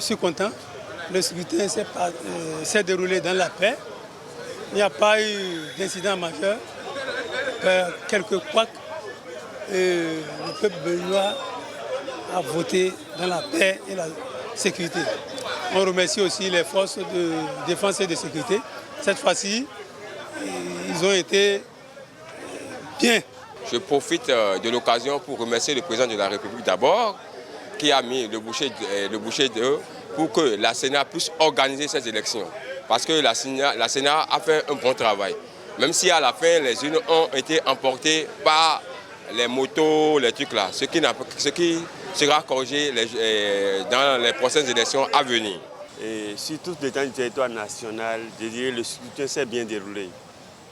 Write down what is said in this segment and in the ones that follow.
suis content. Le scrutin s'est déroulé dans la paix. Il n'y a pas eu d'incident majeur. Quelques couacs. Le peuple béninois a voté dans la paix et la sécurité. On remercie aussi les forces de défense et de sécurité. Cette fois-ci, ils ont été bien. Je profite de l'occasion pour remercier le président de la République d'abord, qui a mis le boucher d'œuf pour que la Sénat puisse organiser ces élections. Parce que la Sénat a fait un bon travail. Même si à la fin, les urnes ont été emportées par les motos, les trucs là, ce qui sera corrigé dans les prochaines élections à venir. Et sur tout l'étendue du territoire national, je dirais que le scrutin s'est bien déroulé.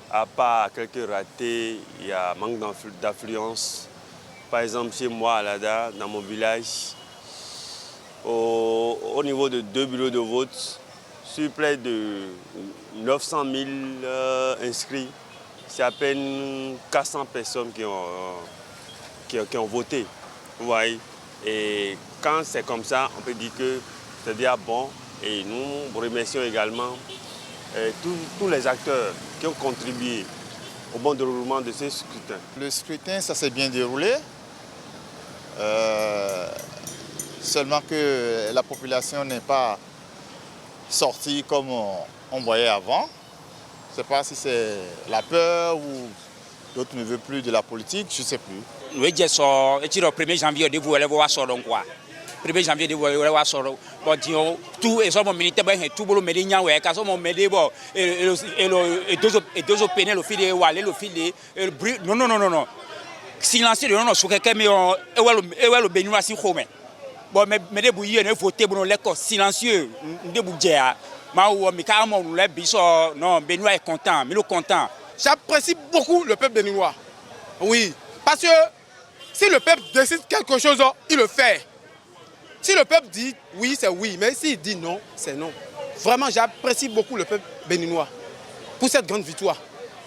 À part quelques ratés, il y a manque d'affluence. Par exemple, chez moi, à Lada, dans mon village, au niveau de 2 bureaux de vote, sur près de 900 000 inscrits, c'est à peine 400 personnes qui ont voté. Vous voyez. Et quand c'est comme ça, on peut dire que c'est déjà bon. Et nous remercions également tous les acteurs qui ont contribué au bon déroulement de ce scrutin. Le scrutin, ça s'est bien déroulé. Seulement que la population n'est pas sortie comme on voyait avant. Je ne sais pas si c'est la peur ou d'autres ne veulent plus de la politique, je ne sais plus. Le 1er janvier, vous allez voir ça. 1er janvier, vous allez voir ça. Tout est sur mon militaire, tout le monde est là, car mon médecin et deux opénés, le fil le fil non. Silencieux, non, sur quelqu'un, mais le Béninois si home. Bon, mais des bouillies, ne voter pour l'école silencieux, des bougies. Mais carrément, non, Béninois est content, mais le content. J'apprécie beaucoup le peuple béninois. Oui, parce que si le peuple décide quelque chose, il le fait. Si le peuple dit oui, c'est oui, mais s'il dit non, c'est non. Vraiment, j'apprécie beaucoup le peuple béninois pour cette grande victoire.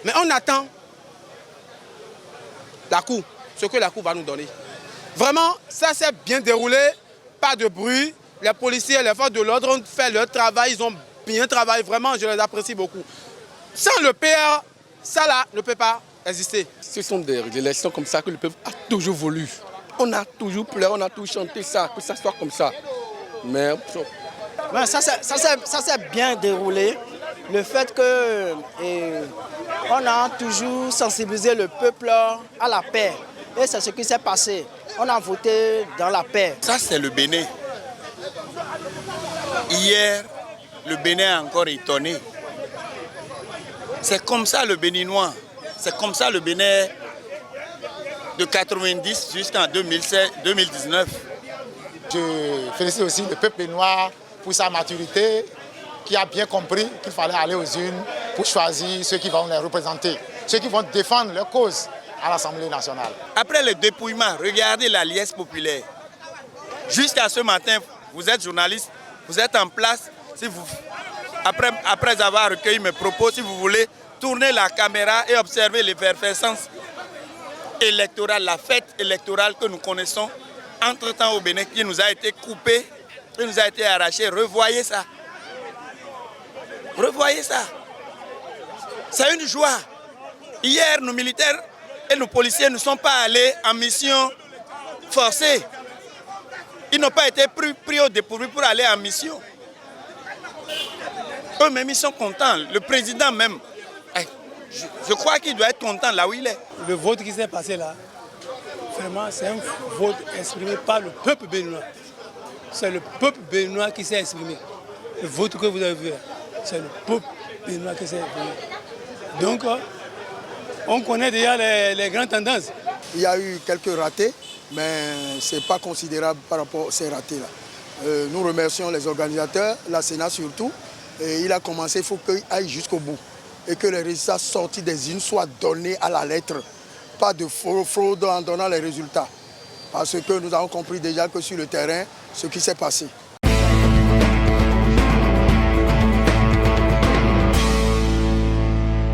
Mais on attend la Cour, ce que la Cour va nous donner. Vraiment, ça s'est bien déroulé, pas de bruit. Les policiers, les forces de l'ordre ont fait leur travail, ils ont bien travaillé. Vraiment, je les apprécie beaucoup. Sans le PR, ça là ne peut pas exister. Ce sont des élections comme ça que le peuple a toujours voulu. On a toujours pleuré, on a toujours chanté ça, que ça soit comme ça. Mais ouais, ça s'est bien déroulé. Le fait que on a toujours sensibilisé le peuple à la paix. Et c'est ce qui s'est passé. On a voté dans la paix. Ça, c'est le Bénin. Hier, le Bénin a encore étonné. C'est comme ça le Béninois. C'est comme ça le Bénin de 90 jusqu'en 2019. Je félicite aussi le peuple béninois pour sa maturité, qui a bien compris qu'il fallait aller aux urnes pour choisir ceux qui vont les représenter, ceux qui vont défendre leur cause à l'Assemblée nationale. Après le dépouillement, regardez la liesse populaire. Jusqu'à ce matin, vous êtes journaliste, vous êtes en place. Si vous, après avoir recueilli mes propos, si vous voulez, tournez la caméra et observez l'effervescence électorale, la fête électorale que nous connaissons entre-temps au Bénin, qui nous a été coupée, qui nous a été arrachée. Revoyez ça. Revoyez ça. C'est une joie. Hier, nos militaires et nos policiers ne sont pas allés en mission forcée. Ils n'ont pas été pris au dépourvu pour aller en mission. Eux-mêmes, ils sont contents. Le président même, je crois qu'il doit être content là où il est. Le vote qui s'est passé là, vraiment, c'est un vote exprimé par le peuple béninois. C'est le peuple béninois qui s'est exprimé. Le vote que vous avez vu, c'est le peuple béninois qui s'est exprimé. Donc, on connaît déjà les grandes tendances. il y a eu quelques ratés, mais ce n'est pas considérable par rapport à ces ratés-là. Nous remercions les organisateurs, la Sénat surtout. Et il a commencé, il faut qu'il aille jusqu'au bout. Et que les résultats sortis des urnes soient donnés à la lettre. Pas de fraude en donnant les résultats. Parce que nous avons compris déjà que sur le terrain, ce qui s'est passé.